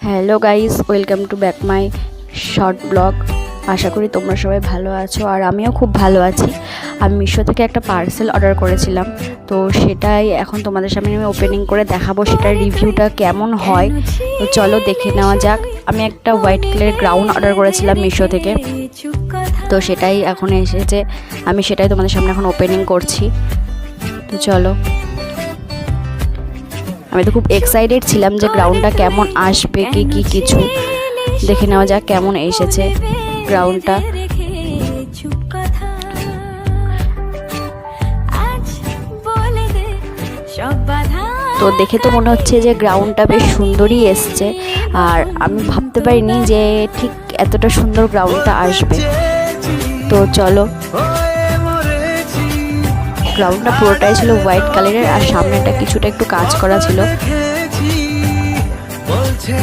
Hello guys, welcome to back my short blog. আশা করি তোমরা সবাই ভালো আছো আর আমিও খুব ভালো আছি। আমি মিশো থেকে একটা পার্সেল অর্ডার করেছিলাম, তো সেটাই এখন তোমাদের সামনে আমি ওপেনিং করে দেখাবো। সেটার রিভিউটা কেমন হয় তো চলো দেখে নেওয়া যাক। আমি একটা হোয়াইট কালারের গ্রাউন্ড অর্ডার করেছিলাম মিশো থেকে, তো সেটাই এখন এসেছে। আমি সেটাই তোমাদের সামনে এখন ওপেনিং করছি, তো চলো। আমি তো খুব এক্সাইটেড ছিলাম যে গ্রাউন্ডটা কেমন আসবে, কি কিছু দেখে নেওয়া যাক কেমন এসেছে গ্রাউন্ডটা। তো দেখে তো মনে হচ্ছে যে গ্রাউন্ডটা বেশ সুন্দরই এসছে, আর আমি ভাবতে পারিনি যে ঠিক এতটা সুন্দর গ্রাউন্ডটা আসবে। তো চলো, গ্রাউন্ডটা পুরোটাই ছিল হোয়াইট কালারের আর সামনেটা কিছুটা একটু কাজ করা ছিল।